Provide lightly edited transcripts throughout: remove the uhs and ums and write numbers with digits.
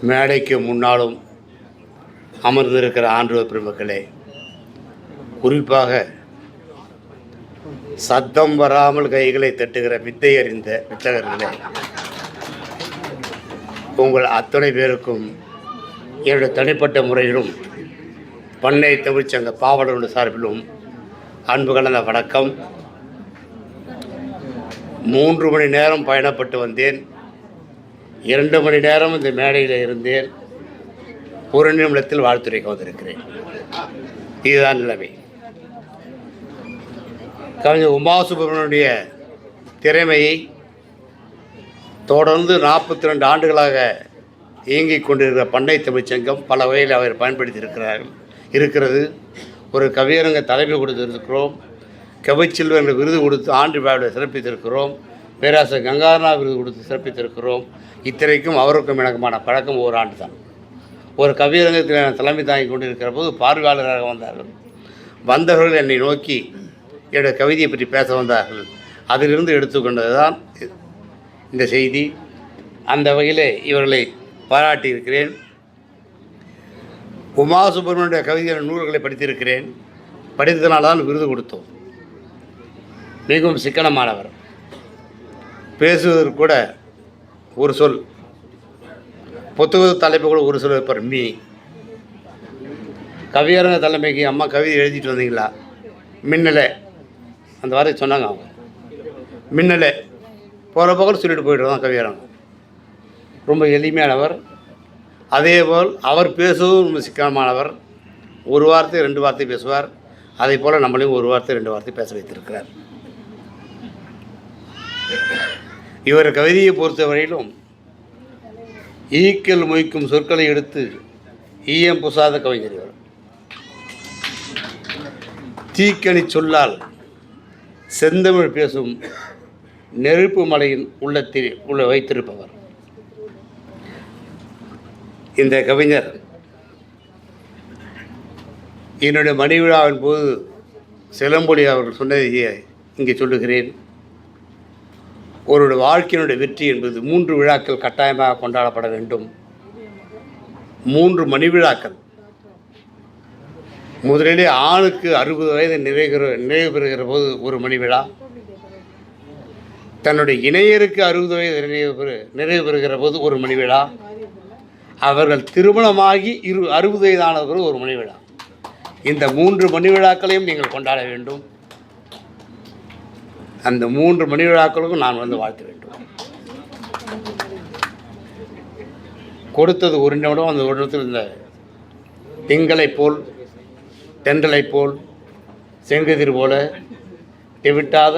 மேடைக்கு முன்னாலும் அமர்ந்திருக்கிற ஆண்டவர் பெருமக்களே, குறிப்பாக சத்தம் வராமல் கைகளை தட்டுகிற வித்தை அறிந்த வித்தகர்களே, உங்கள் அத்தனை பேருக்கும் என்னுடைய தனிப்பட்ட முறையிலும் பண்ணை தமிழ்ச்சங்க பாவலருடைய சார்பிலும் அன்பு கலந்த வணக்கம். 3 மணி நேரம் பயணப்பட்டு வந்தேன். 2 மணி நேரம் இந்த மேடையில் இருந்தேன். 1 நிமிடத்தில் வாழ்த்துரைக்கு வந்திருக்கிறேன். இதுதான் நிலைமை. கவிஞர் உமா சுப்பிரமணியனுடைய திறமையை தொடர்ந்து 42 ஆண்டுகளாக இயங்கிக் கொண்டிருக்கிற பண்ணை தமிழ்ச்சங்கம் பல வகையில் அவர் பயன்படுத்தி இருக்கிறது. ஒரு கவியரங்க தலைமை கொடுத்திருக்கிறோம். கவிச்செல்வன் என்ற விருது கொடுத்து ஆண்டு விழாவை சிறப்பித்திருக்கிறோம். பேராசிரியர் கங்காதரனா விருது கொடுத்து சிறப்பித்திருக்கிறோம். இத்தனைக்கும் அவருக்கும் எனக்குமான பழக்கம் 1 ஆண்டு தான். ஒரு கவியரங்கத்தில் தலைமை தாங்கி கொண்டிருக்கிற போது பார்வையாளராக வந்தார்கள். வந்தவர்கள் என்னை நோக்கி என்னுடைய கவிதையை பற்றி பேச வந்தார்கள். அதிலிருந்து எடுத்துக்கொண்டது தான் இந்த செய்தி. அந்த வகையில் இவர்களை பாராட்டியிருக்கிறேன். உமா சுப்பிரமணிய கவிதை நூல்களை படித்திருக்கிறேன். படித்ததனால்தான் விருது கொடுத்தோம். மிகவும் சிக்கனமானவர். பேசுவதற்கு கூட ஒரு சொல், புத்தக தலைப்பு கூட ஒரு சொல் வைப்பார். கவியரங்க தலைமைக்கு அம்மா கவிதை எழுதிட்டு வந்தீங்களா? மின்னலை, அந்த வார்த்தை சொன்னாங்க அவங்க. மின்னலை போகிற பக்கம் சொல்லிட்டு போய்ட்டு தான் கவியரங்க. ரொம்ப எளிமையானவர். அதேபோல் அவர் பேசுவதும் ரொம்ப சிக்கனமானவர். 1 வார்த்தை 2 வார்த்தை பேசுவார். அதே போல் நம்மளையும் 1 வார்த்தை 2 வார்த்தை பேச வைத்திருக்கிறார். இவர் கவிதையை பொறுத்தவரையிலும் ஈக்கல் மொய்க்கும் சொற்களை எடுத்து ஈயம் புசாத கவிஞர் இவர். தீக்கணி சொல்லால் செந்தமிழ் பேசும் நெருப்பு மலையின் உள்ளத்தில் வைத்திருப்பவர் இந்த கவிஞர். என்னுடைய மணி விழாவின் போது சிலம்பொலி அவர்கள் சொன்னதை இங்கே சொல்லுகிறேன். ஒருவருடைய வாழ்க்கையினுடைய வெற்றி என்பது 3 விழாக்கள் கட்டாயமாக கொண்டாடப்பட வேண்டும். 3 மணி விழாக்கள். முதலிலே ஆணுக்கு 60 வயது நிறைவு பெறுகிற போது ஒரு மணி விழா, தன்னுடைய இணையருக்கு 60 வயது நிறைவு பெறுகிற போது ஒரு மணி விழா, அவர்கள் திருமணமாகி 60 வயதான பிறகு ஒரு மணி விழா. இந்த 3 மணி விழாக்களையும் நீங்கள் கொண்டாட வேண்டும். அந்த 3 மணி விழாக்களுக்கும் நான் வந்து வாழ்த்த வேண்டும். கொடுத்தது 1 நிமிடம். அந்த 1 நிமிடத்தில் இந்த திங்களைப் போல், தென்றலைப் போல், செங்கதிர் போல தெவிட்டாத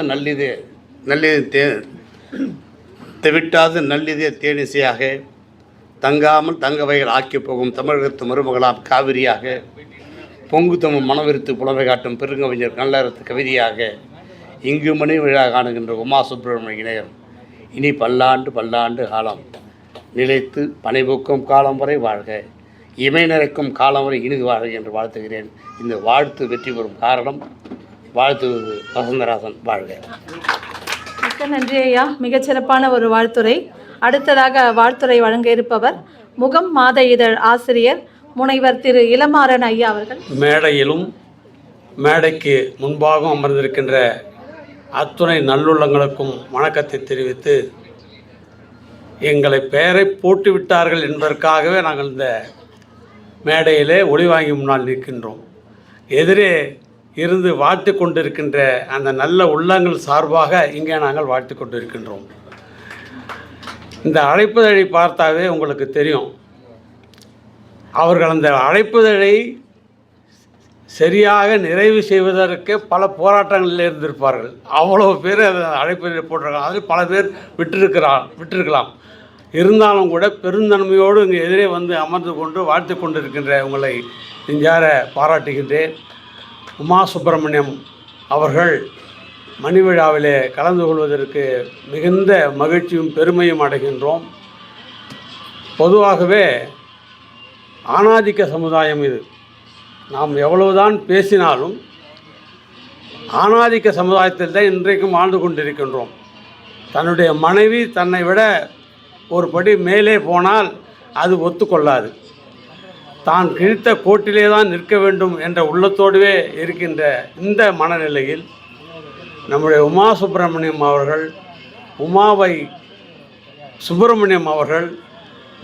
நல்லிதே தேனிசையாக தங்காமல் தங்க வகைகள் ஆக்கி போகும் தமிழகத்து மருமகளாம் காவிரியாக பொங்கு தமிழ் மனவிருத்து புலமை காட்டும் பெருங்கவிஞர் நல்லறத்து கவிதையாக இங்கு மணி விழா காணுகின்ற உமா சுப்பிரமணிய இணையர் இனி பல்லாண்டு காலம் நிலைத்து பனைபூக்கும் காலம் வரை வாழ்க, இமை நிறைக்கும் காலம் வரை இனிது வாழ்க என்று வாழ்த்துகிறேன். இந்த வாழ்த்து வெற்றி பெறும் காரணம் வாழ்த்துவது வசந்தராசன் வாழ்க. மிக்க நன்றி ஐயா. மிகச்சிறப்பான ஒரு வாழ்த்துரை. அடுத்ததாக வாழ்த்துரை வழங்க இருப்பவர் முகம் மாத இதழ் ஆசிரியர் முனைவர் திரு இளமாறன் ஐயா அவர்கள். மேடையிலும் மேடைக்கு முன்பாகவும் அமர்ந்திருக்கின்ற அத்துணை நல்லுள்ளங்களுக்கும் வணக்கத்தை தெரிவித்து, எங்களை பெயரை போட்டுவிட்டார்கள் என்பதற்காகவே நாங்கள் இந்த மேடையிலே ஒளிவாங்கி முன்னால் நிற்கின்றோம். எதிரே இருந்து வாழ்த்து கொண்டிருக்கின்ற அந்த நல்ல உள்ளங்கள் சார்பாக இங்கே நாங்கள் வாழ்த்து கொண்டிருக்கின்றோம். இந்த அழைப்புதழை பார்த்தாவே உங்களுக்கு தெரியும், அவர்கள் அந்த அழைப்புதழை சரியாக நிறைவு செய்வதற்கு பல போராட்டங்களில் இருந்திருப்பார்கள். அவ்வளோ பேர் அதை அழைப்புதழை போட்டிருக்காங்க. அதில் பல பேர் விட்டிருக்கலாம். இருந்தாலும் கூட பெருந்தன்மையோடு இங்கே எதிரே வந்து அமர்ந்து கொண்டு வாழ்த்து கொண்டிருக்கின்ற உங்களை நெஞ்சார பாராட்டுகின்றேன். உமா சுப்பிரமணியம் அவர்கள் மணி விழாவிலே கலந்து கொள்வதற்கு மிகுந்த மகிழ்ச்சியும் பெருமையும் அடைகின்றோம். பொதுவாகவே ஆணாதிக்க சமுதாயம் இது. நாம் எவ்வளவுதான் பேசினாலும் ஆணாதிக்க சமுதாயத்தில் தான் இன்றைக்கும் வாழ்ந்து கொண்டிருக்கின்றோம். தன்னுடைய மனைவி தன்னை விட ஒரு படி மேலே போனால் அது ஒத்துக்கொள்ளாது. தான் கிழித்த கோட்டிலே தான் நிற்க வேண்டும் என்ற உள்ளத்தோடுவே இருக்கின்ற இந்த மனநிலையில் நம்முடைய உமா சுப்பிரமணியம் அவர்கள்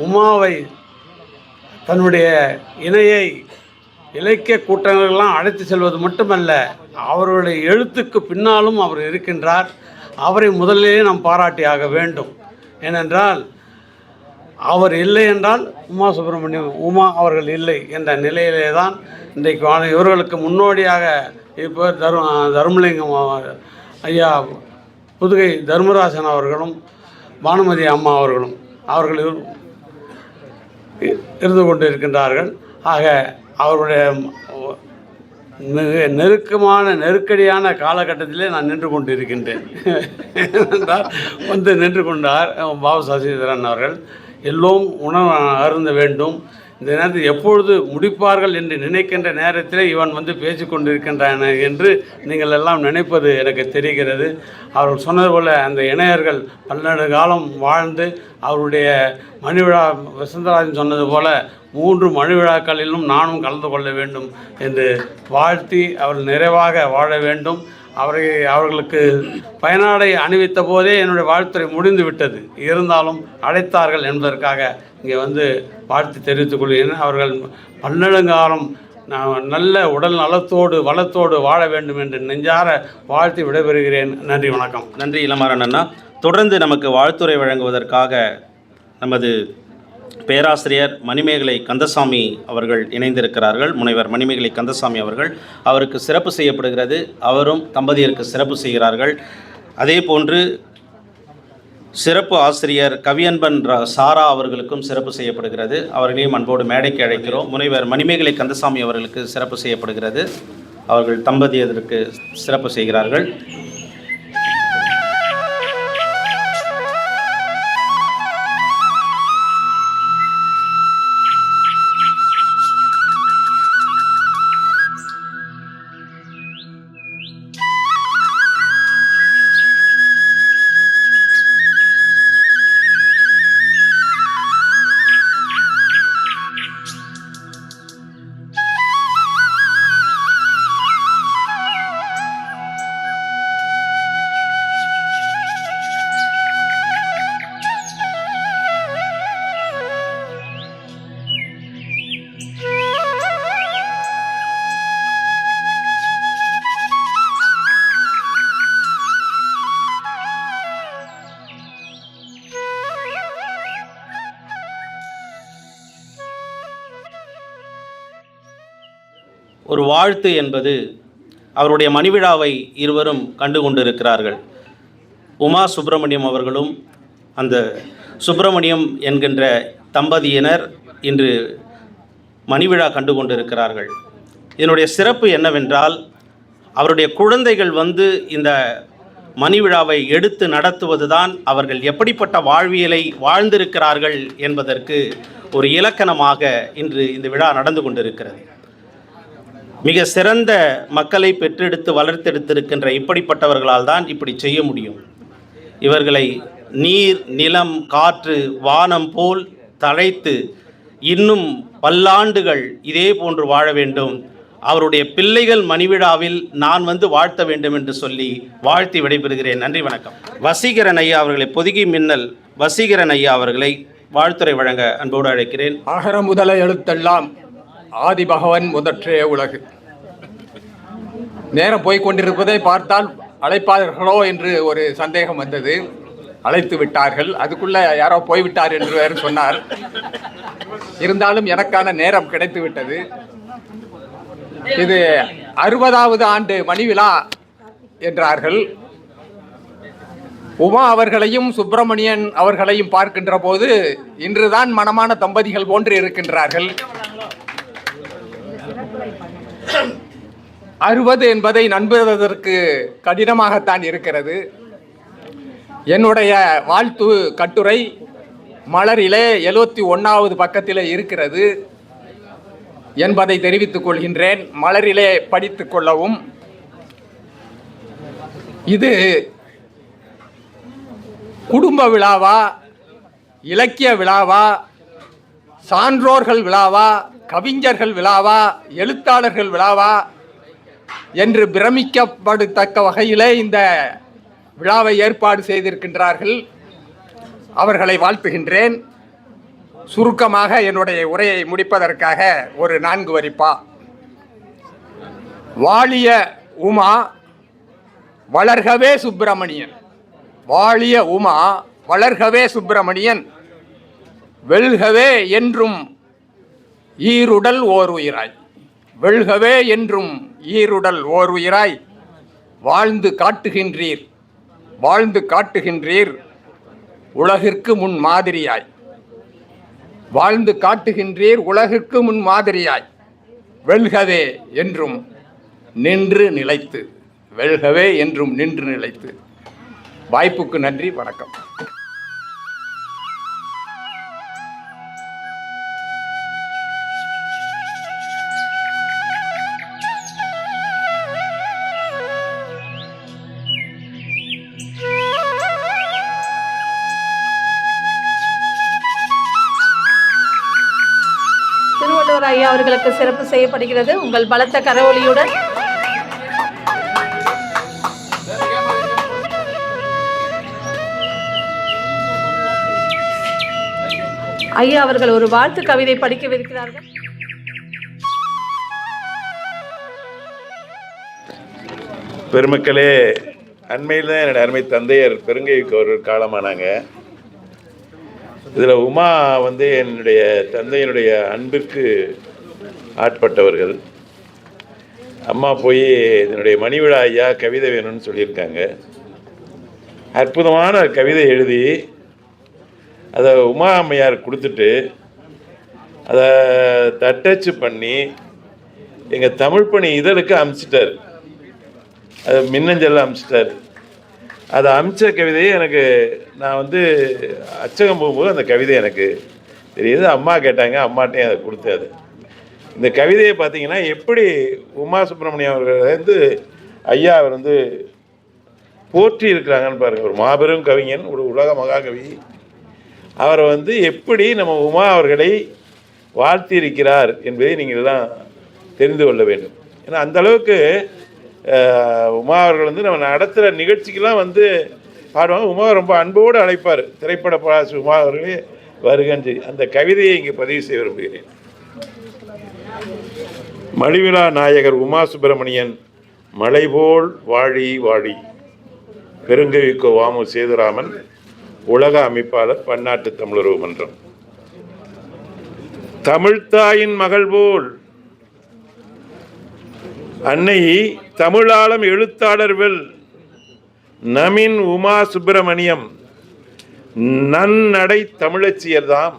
உமாவை தன்னுடைய இணையை இலக்கிய கூட்டங்களெல்லாம் அழைத்து செல்வது மட்டுமல்ல, அவருடைய எழுத்துக்கு பின்னாலும் அவர் இருக்கின்றார். அவரை முதலிலே நாம் பாராட்டியாக வேண்டும். ஏனென்றால் அவர் இல்லை என்றால் உமா அவர்கள் இல்லை என்ற நிலையிலே தான் இன்றைக்கு இவர்களுக்கு முன்னோடியாக இப்போ தர்மலிங்கம் ஐயா, புதுகை தர்மராசன் அவர்களும் பானுமதி அம்மா அவர்கள் இருந்து கொண்டு இருக்கின்றார்கள். ஆக அவருடைய மிக நெருக்கடியான காலகட்டத்திலே நான் நின்று கொண்டு இருக்கின்றேன். ஏனென்றால் நின்று கொண்டார் பாபு சசிதரன் அவர்கள். எல்லோரும் உணவு அருந்த வேண்டும், இந்த நேரத்தில் எப்பொழுது முடிப்பார்கள் என்று நினைக்கின்ற நேரத்தில் இவன் பேசி கொண்டிருக்கின்றான் என்று நீங்கள் எல்லாம் நினைப்பது எனக்கு தெரிகிறது. அவர்கள் சொன்னது போல் அந்த இணையர்கள் 12 காலம் வாழ்ந்து அவருடைய மணிவிழா வசந்தராஜன் சொன்னது போல் 3 மணிவிழாக்களிலும் நானும் கலந்து கொள்ள வேண்டும் என்று வாழ்த்தி அவர்கள் நிறைவாக வாழ வேண்டும். அவர்களுக்கு பயனாடை அணிவித்த போதே என்னுடைய வாழ்த்துறை முடிந்து விட்டது. இருந்தாலும் அழைத்தார்கள் என்பதற்காக இங்கே வாழ்த்து தெரிவித்துக் கொள்கிறேன். அவர்கள் 12 காலம் நல்ல உடல் நலத்தோடு வளத்தோடு வாழ வேண்டும் என்று நெஞ்சார வாழ்த்து விடைபெறுகிறேன். நன்றி, வணக்கம். நன்றி இளமாறன் அண்ணா. தொடர்ந்து நமக்கு வாழ்த்துரை வழங்குவதற்காக நமது பேராசிரியர் மணிமேகலை கந்தசாமி அவர்கள் இணைந்திருக்கிறார்கள். முனைவர் மணிமேகலை கந்தசாமி அவருக்கு சிறப்பு செய்யப்படுகிறது. அவரும் தம்பதியருக்கு சிறப்பு செய்கிறார்கள். அதே போன்று சிறப்பு ஆசிரியர் கவியன்பன் சாரா அவர்களுக்கும் சிறப்பு செய்யப்படுகிறது. அவர்களையும் அன்போடு மேடைக்கு அழைக்கிறோம். முனைவர் மணிமேகலை கந்தசாமி அவர்களுக்கு சிறப்பு செய்யப்படுகிறது. அவர்கள் தம்பதியருக்கு சிறப்பு செய்கிறார்கள். ஒரு வாழ்த்து என்பது அவருடைய மணிவிழாவை இருவரும் கண்டு கொண்டிருக்கிறார்கள். உமா சுப்பிரமணியம் அவர்களும் அந்த சுப்பிரமணியம் என்கின்ற தம்பதியினர் இன்று மணிவிழா கண்டு கொண்டிருக்கிறார்கள். இதனுடைய சிறப்பு என்னவென்றால், அவருடைய குழந்தைகள் இந்த மணிவிழாவை எடுத்து நடத்துவது தான் அவர்கள் எப்படிப்பட்ட வாழ்வியலை வாழ்ந்திருக்கிறார்கள் என்பதற்கு ஒரு இலக்கணமாக இன்று இந்த விழா நடந்து கொண்டிருக்கிறது. மிக சிறந்த மக்களை பெற்றெடுத்து வளர்த்தெடுத்திருக்கின்ற இப்படிப்பட்டவர்களால் தான் இப்படி செய்ய முடியும். இவர்களை நீர், நிலம், காற்று, வானம் போல் தழைத்து இன்னும் பல்லாண்டுகள் இதே போன்று வாழ வேண்டும். அவருடைய பிள்ளைகள் மணிவிழாவில் நான் வாழ்த்த வேண்டும் என்று சொல்லி வாழ்த்தி விடைபெறுகிறேன். நன்றி, வணக்கம். வசீகரன் ஐயா அவர்களை, பொதிகை மின்னல் வசீகரன் ஐயா அவர்களை வாழ்த்துரை வழங்க அன்போடு அழைக்கிறேன். அகர முதல எழுத்தெல்லாம் ஆதி பகவன் முதற்றே உலகு. நேரம் போய்கொண்டிருப்பதை பார்த்தால் அழைப்பார்களோ என்று ஒரு சந்தேகம் வந்தது. அழைத்து விட்டார்கள். அதுக்குள்ள யாரோ போய்விட்டார் என்று வேறு சொன்னார். இருந்தாலும் எனக்கான நேரம் கிடைத்து விட்டது. இது 60வது ஆண்டு மணிவிழா என்றார்கள். உமா அவர்களையும் சுப்பிரமணியன் அவர்களையும் பார்க்கின்ற போது இன்றுதான் மணமான தம்பதிகள் போன்று இருக்கின்றார்கள். 60 என்பதை நம்புவதற்கு கடினமாகத்தான் இருக்கிறது. என்னுடைய வாழ்த்து கட்டுரை மலரிலே 71வது பக்கத்திலே இருக்கிறது என்பதை தெரிவித்துக் கொள்கின்றேன். மலரிலே படித்துக் கொள்ளவும். இது குடும்ப விழாவா, இலக்கிய விழாவா, சான்றோர்கள் விழாவா, கவிஞர்கள் விழாவா, எழுத்தாளர்கள் விழாவா என்று பிரமிக்கப்படத்தக்க வகையிலே இந்த விழாவை ஏற்பாடு செய்திருக்கின்றார்கள். அவர்களை வாழ்த்துகின்றேன். சுருக்கமாக என்னுடைய உரையை முடிப்பதற்காக ஒரு 4 வரிப்பா. வாழிய உமா வளர்கவே சுப்பிரமணியன், வாழிய உமா வளர்கவே சுப்பிரமணியன், வெல்கவே என்றும் ஈருடல் ஓர் உயிராய், வெல்கவே என்றும் ஈருடல் ஓர் உயிராய் வாழ்ந்து காட்டுகின்றீர், வாழ்ந்து காட்டுகின்றீர் உலகிற்கு முன் மாதிரியாய், வாழ்ந்து காட்டுகின்றீர் உலகிற்கு முன் மாதிரியாய், வெல்கவே என்றும் நின்று நிலைத்து, வெல்கவே என்றும் நின்று நிலைத்து. வாய்ப்புக்கு நன்றி, வணக்கம். திருவள்ளுவர் ஐயா அவர்களுக்கு சிறப்பு செய்யப்படுகிறது. உங்கள் பலத்த கரவொலியுடன் ஐயா அவர்கள் ஒரு வாழ்த்து கவிதை படிக்கவிருக்கிறார்கள். பெருமக்களே, அண்மையில் தான் என்னுடைய அருமை தந்தையர் பெருங்கைக்கு ஒரு காலமானாங்க. இதில் உமா வந்து என்னுடைய தந்தையினுடைய அன்பிற்கு ஆட்பட்டவர்கள். அம்மா போய் என்னுடைய மணிவிழா ஐயா கவிதை வேணும்னு சொல்லியிருக்காங்க. அற்புதமான கவிதை எழுதி அதை உமா அம்மையார் கொடுத்துட்டு அதை தட்டச்சு பண்ணி எங்கள் தமிழ் பணி இதழுக்கு அனுப்பிச்சிட்டார். அது மின்னஞ்சலில் அனுப்பிச்சிட்டார். அதை அமிச்ச கவிதையை எனக்கு நான் வந்து அச்சகம் போகும்போது அந்த கவிதை எனக்கு தெரியுது. அம்மா கேட்டாங்க, அம்மாட்டையும் அதை கொடுத்தாது. இந்த கவிதையை பார்த்தீங்கன்னா எப்படி உமா சுப்பிரமணியம் அவர்கள் வந்து ஐயா அவர் வந்து போற்றி இருக்கிறாங்கன்னு பாருங்கள். ஒரு மாபெரும் கவிஞன், ஒரு உலக மகாகவி. அவரை வந்து எப்படி நம்ம உமா அவர்களை வாழ்த்தி இருக்கிறார் என்பதை நீங்கள் எல்லாம் தெரிந்து கொள்ள வேண்டும். ஏன்னா அந்தளவுக்கு உமா அவர்கள் வந்து நம்ம நடத்துகிற நிகழ்ச்சிக்கெல்லாம் வந்து பாடுவாங்க. உமா ரொம்ப அன்போடு அழைப்பார். திரைப்பட பாசி உமா அவர்களே வருகன்று அந்த கவிதையை இங்கே பதிவு செய்ய விரும்புகிறேன். மணிவிழா நாயகர் உமா சுப்பிரமணியன் மலைபோல் வாழி வாழி, பெருங்கவிக்கோ வாமு சேதுராமன், உலக அமைப்பாளர், பன்னாட்டு தமிழர் மன்றம். தமிழ்த்தாயின் மகள் போல் அன்னை தமிழாளம் எழுத்தாளர் வெல் நமின் உமா சுப்பிரமணியம் நன்னடை தமிழச்சியர்தாம்,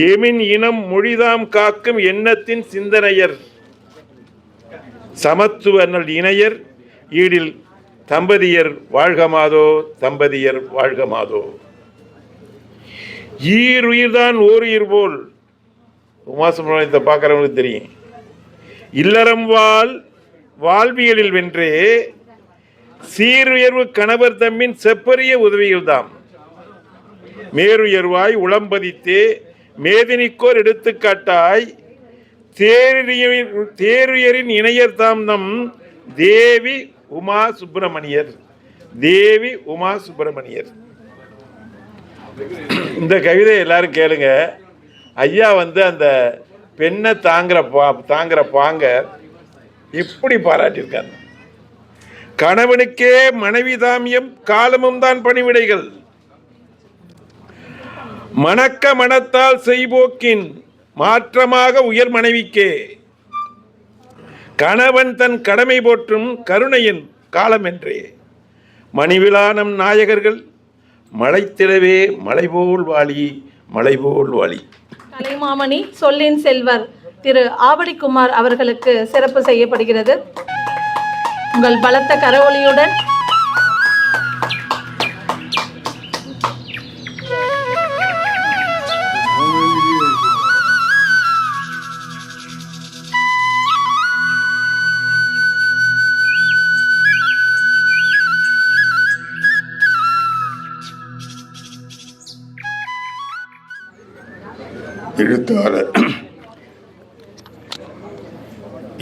எமின் இனம் மொழிதாம் காக்கும் எண்ணத்தின் சிந்தனையர், சமத்துவ நல் இணையர் ஈடில் தம்பதியர் வாழ்கமாதோ, தம்பதியர் வாழ்கமாதோ. ஈருயிர்தான் ஓருயிர் போல், உமா சுப்பிரமணியத்தை பார்க்குறவங்களுக்கு தெரியும். இல்லறம் வாழ்வியலில் வென்றே சீருயர்வு கணவர் தம்மின் செப்பரிய உதவிகள்தாம், மேருயர்வாய் உளம்பதித்தே மேதினிக்கோர் எடுத்துக்காட்டாய், தேருயரின் இணையர் தாம் நம் தேவி உமா சுப்பிரமணியர், தேவி உமா சுப்பிரமணியர். இந்த கவிதை எல்லாரும் கேளுங்க. ஐயா வந்து அந்த பெண்ணை தாங்குற பாங்க எப்படி பாராட்டியிருக்காங்க. கணவனுக்கே மனைவி தாமியம் காலமும் தான் பணிவிடைகள், மணக்க மனத்தால் செய்போக்கின் மாற்றமாக உயர் மனைவிக்கே, கணவன் தன் கடமை போற்றும் கருணையின் காலம் என்றே, மணிவிழா நம் நாயகர்கள் மழைத்திடவே மலைபோல் வாழி, மலைபோல் வாழி. கலைமாமணி சொல்லின் செல்வர் திரு ஆவடிக்குமார் அவர்களுக்கு சிறப்பு செய்யப்படுகிறது. உங்கள் பலத்த கரவொலியுடன்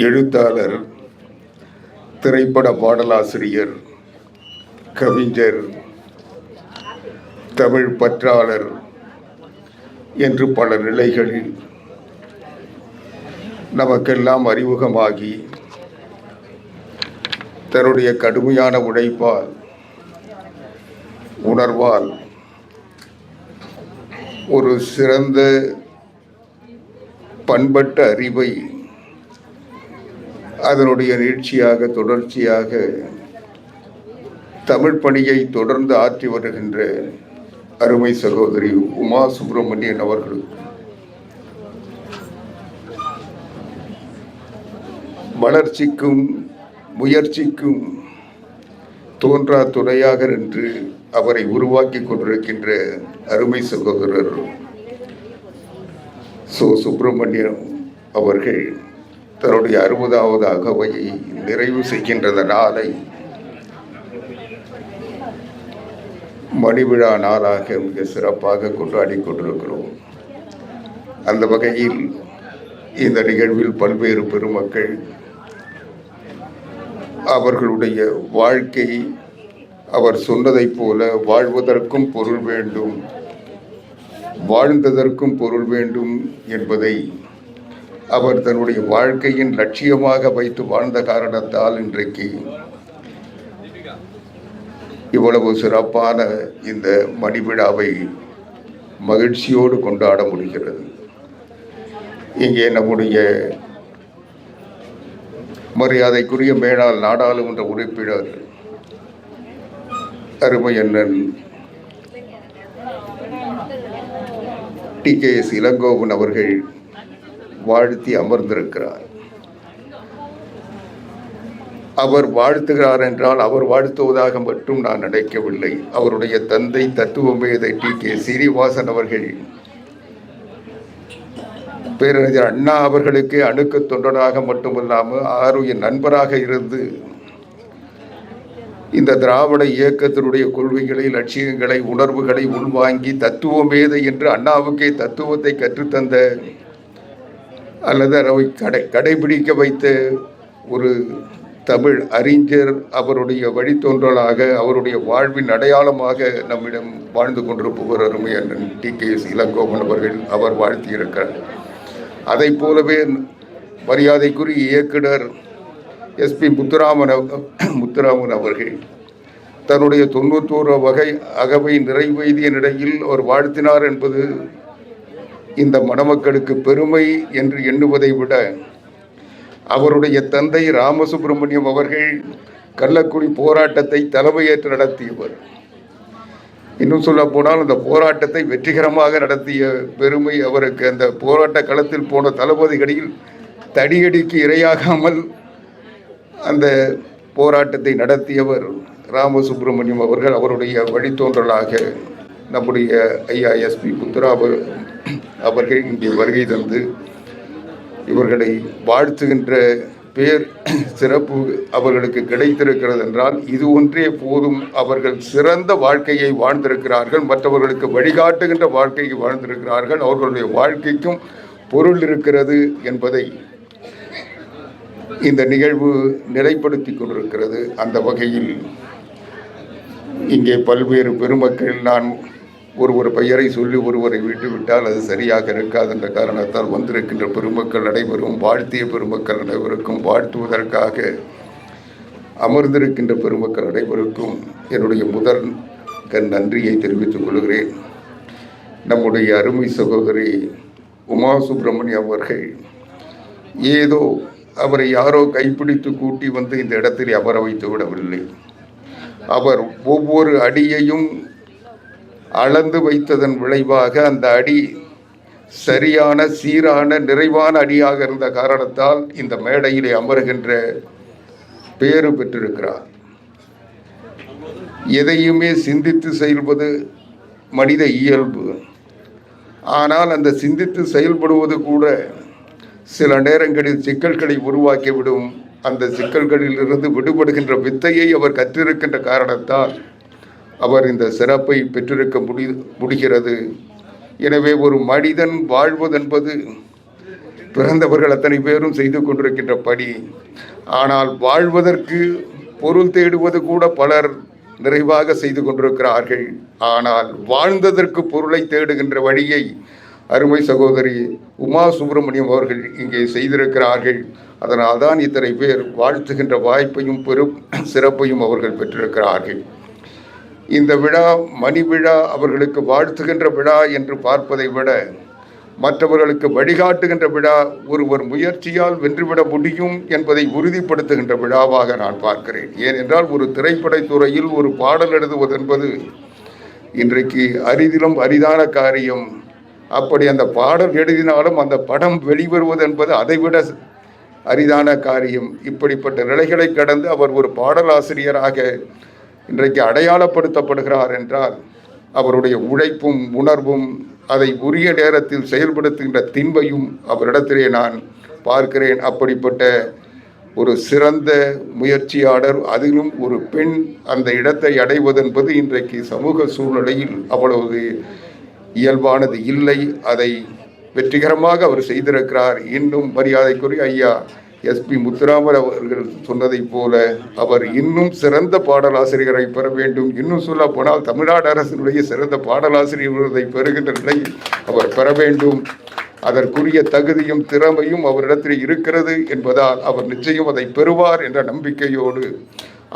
எழுத்தாளர், திரைப்பட பாடலாசிரியர், கவிஞர், தமிழ் பற்றாளர் என்று பல நிலைகளில் நமக்கெல்லாம் அறிமுகமாகி தன்னுடைய கடுமையான உழைப்பால், உணர்வால் ஒரு சிறந்த பண்பட்ட அறிவை அதனுடைய நீட்சியாக தொடர்ச்சியாக தமிழ் பணியை தொடர்ந்து ஆற்றி வருகின்ற அருமை சகோதரி உமா சுப்பிரமணியன் அவர்களுக்கு வளர்ச்சிக்கும் முயற்சிக்கும் தோன்றா துணையாக நின்று அவரை உருவாக்கி கொண்டிருக்கின்ற அருமை சகோதரர் சுப்பிரமணியம் அவர்கள் தன்னுடைய 60வது அகவையை நிறைவு செய்கின்ற நாளை மணிவிழா நாளாக மிக சிறப்பாக கொண்டாடி கொண்டிருக்கிறோம். அந்த வகையில் இந்த நிகழ்வில் பல்வேறு பெருமக்கள் அவர்களுடைய வாழ்க்கை அவர் சொன்னதைப் போல வாழ்வதற்கும் பொருள் வேண்டும், வாழ்ந்ததற்கும் பொருள் வேண்டும் என்பதை அவர் தன்னுடைய வாழ்க்கையின் லட்சியமாக வைத்து வாழ்ந்த காரணத்தால் இன்றைக்கு இவ்வளவு சிறப்பான இந்த மணிவிழாவை மகிழ்ச்சியோடு கொண்டாட முடிகிறது. இங்கே நம்முடைய மரியாதைக்குரிய மேலாள் நாடாளுமன்ற உறுப்பினர் அருமை அண்ணன் TKS இளங்கோவன் அவர்கள் வாழ்த்தி அமர்ந்திருக்கிறார். அவர் வாழ்த்துகிறார் என்றால் அவர் வாழ்த்துவதாக மட்டும் நான் நினைக்கவில்லை. அவருடைய தந்தை தத்துவமேதை TK சீனிவாசன் அவர்கள் பேரறிஞர் அண்ணா அவர்களுக்கு அணுக்க தொண்டனாக மட்டுமல்லாமல் ஆருய நண்பராக இருந்து இந்த திராவிட இயக்கத்தினுடைய கொள்கைகளை, லட்சியங்களை, உணர்வுகளை உள்வாங்கி தத்துவமேதை என்று அண்ணாவுக்கே தத்துவத்தை கற்றுத்தந்த அல்லது அதை கடைபிடிக்க வைத்த ஒரு தமிழ் அறிஞர், அவருடைய வழித்தோன்றலாக, அவருடைய வாழ்வின் அடையாளமாக நம்மிடம் வாழ்ந்து கொண்டிருப்பவர் அருமை அண்ணன் TKS இளங்கோவன் அவர்கள் அவர் வாழ்த்தியிருக்கிறார். அதை போலவே மரியாதைக்குரிய இயக்குனர் SP முத்துராமன் அவர்கள் தன்னுடைய 91 அகவை நிறைவேதிய நிலையில் அவர் வாழ்த்தினார் என்பது இந்த மணமக்களுக்கு பெருமை என்று எண்ணுவதை விட, அவருடைய தந்தை ராமசுப்பிரமணியம் அவர்கள் கள்ளக்குடி போராட்டத்தை தலைமையேற்று நடத்தியவர். இன்னும் சொல்ல போனால் அந்த போராட்டத்தை வெற்றிகரமாக நடத்திய பெருமை அவருக்கு. அந்த போராட்ட களத்தில் போன தளபதிகளில் தடியடிக்கு இரையாகாமல் அந்த போராட்டத்தை நடத்தியவர் ராமசுப்பிரமணியம் அவர்கள். அவருடைய வழித்தோன்றலாக நம்முடைய ஐயா SP முத்துராமன் அவர்கள் இங்கே வருகை தந்து இவர்களை வாழ்த்துகின்ற பேர் சிறப்பு அவர்களுக்கு கிடைத்திருக்கிறது என்றால் இது ஒன்றே போதும். அவர்கள் சிறந்த வாழ்க்கையை வாழ்ந்திருக்கிறார்கள், மற்றவர்களுக்கு வழிகாட்டுகின்ற வாழ்க்கையை வாழ்ந்திருக்கிறார்கள், அவர்களுடைய வாழ்க்கைக்கும் பொருள் இருக்கிறது என்பதை இந்த நிகழ்வு நிலைப்படுத்தி கொண்டிருக்கிறது. அந்த வகையில் இங்கே பல்வேறு பெருமக்கள், நான் ஒரு பெயரை சொல்லி ஒருவரை விட்டுவிட்டால் அது சரியாக இருக்காது என்ற காரணத்தால் வந்திருக்கின்ற பெருமக்கள் அனைவரும், வாழ்த்திய பெருமக்கள் அனைவருக்கும், வாழ்த்துவதற்காக அமர்ந்திருக்கின்ற பெருமக்கள் அனைவருக்கும் என்னுடைய முதல் நன்றியை தெரிவித்துக் கொள்கிறேன். நம்முடைய அருமை சகோதரி உமா சுப்பிரமணியம் அவர்கள் ஏதோ அவரை யாரோ கைப்பிடித்து கூட்டி வந்து இந்த இடத்தில் அமர வைத்து விடவில்லை. அவர் ஒவ்வொரு அடியையும் அளந்து வைத்ததன் விளைவாக அந்த அடி சரியான, சீரான, நிறைவான அடியாக இருந்த காரணத்தால் இந்த மேடையிலே அமருகின்ற பேறு பெற்றிருக்கிறார். எதையுமே சிந்தித்து செயல்பது மனித இயல்பு. ஆனால் அந்த சிந்தித்து செயல்படுவது கூட சில நேரங்களில் சிக்கல்களை உருவாக்கிவிடும். அந்த சிக்கல்களில் இருந்து விடுபடுகின்ற வித்தையை அவர் கற்றிருக்கின்ற காரணத்தால் அவர் இந்த சிறப்பை பெற்றிருக்க முடிகிறது. எனவே ஒரு மனிதன் வாழ்வதென்பது பிறந்தவர்கள் அத்தனை பேரும் செய்து கொண்டிருக்கின்ற பணி. ஆனால் வாழ்வதற்கு பொருள் தேடுவது கூட பலர் நிறைவாக செய்து கொண்டிருக்கிறார்கள். ஆனால் வாழ்ந்ததற்கு பொருளை தேடுகின்ற வழியை அருமை சகோதரி உமா சுப்பிரமணியம் அவர்கள் இங்கே செய்திருக்கிறார்கள். அதனால் தான் இத்தனை பேர் வாழ்த்துகின்ற வாய்ப்பையும் பெரும் சிறப்பையும் அவர்கள் பெற்றிருக்கிறார்கள். இந்த விழா மணி விழா அவர்களுக்கு வாழ்த்துகின்ற விழா என்று பார்ப்பதை விட மற்றவர்களுக்கு வழிகாட்டுகின்ற விழா, ஒருவர் முயற்சியால் வென்றுவிட முடியும் என்பதை உறுதிப்படுத்துகின்ற விழாவாக நான் பார்க்கிறேன். ஏனென்றால் ஒரு திரைப்படத்துறையில் ஒரு பாடல் எழுதுவது என்பது இன்றைக்கு அரிதிலும் அரிதான காரியம். அப்படி அந்த பாடல் எழுதினாலும் அந்த படம் வெளிவருவது என்பது அதைவிட அரிதான காரியம். இப்படிப்பட்ட நிலைகளை கடந்து அவர் ஒரு பாடலாசிரியராக இன்றைக்கு அடையாளப்படுத்தப்படுகிறார் என்றால் அவருடைய உழைப்பும் உணர்வும் அதை உரிய நேரத்தில் செயல்படுத்துகின்ற திண்மையும் அவரிடத்திலே நான் பார்க்கிறேன். அப்படிப்பட்ட ஒரு சிறந்த முயற்சியாளர், அதிலும் ஒரு பெண் அந்த இடத்தை அடைவதென்பது இன்றைக்கு சமூக சூழ்நிலையில் அவ்வளவு இயல்பானது இல்லை. அதை வெற்றிகரமாக அவர் செய்திருக்கிறார். இன்னும் மரியாதைக்குரிய ஐயா எஸ்பி முத்துராமன் அவர்கள் சொன்னதைப் போல அவர் இன்னும் சிறந்த பாடலாசிரியரை பெற வேண்டும். இன்னும் சொல்ல போனால் தமிழ்நாடு அரசினுடைய சிறந்த பாடலாசிரியர் விருதை பெறுகின்ற நிலையில் அவர் பெற வேண்டும். அதற்குரிய தகுதியும் திறமையும் அவரிடத்தில் இருக்கிறது என்பதால் அவர் நிச்சயம் அதை பெறுவார் என்ற நம்பிக்கையோடு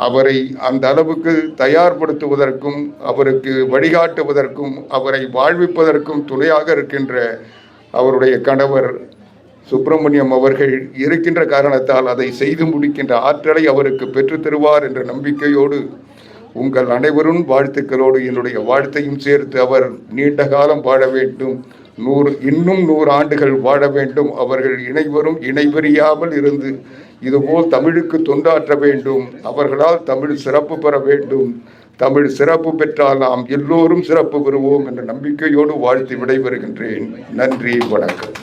அவரை அந்த அளவுக்கு தயார்படுத்துவதற்கும் அவருக்கு வழிகாட்டுவதற்கும் அவரை வாழ்விப்பதற்கும் துணையாக இருக்கின்ற அவருடைய கணவர் சுப்பிரமணியம் அவர்கள் இருக்கின்ற காரணத்தால் அதை செய்து முடிக்கின்ற ஆற்றலை அவருக்கு பெற்றுத் தருவார் என்ற நம்பிக்கையோடு உங்கள் அனைவரும் வாழ்த்துக்களோடு என்னுடைய வாழ்த்தையும் சேர்த்து அவர் நீண்ட காலம் வாழ வேண்டும், இன்னும் 100 ஆண்டுகள் வாழ வேண்டும். அவர்கள் இணைவறியாமல் இருந்து இதுபோல் தமிழுக்கு தொண்டாற்ற வேண்டும். அவர்களால் தமிழ் சிறப்பு பெற வேண்டும். தமிழ் சிறப்பு பெற்றால் நாம் எல்லோரும் சிறப்பு பெறுவோம் என்ற நம்பிக்கையோடு வாழ்த்து விடைபெறுகின்றேன். நன்றி, வணக்கம்.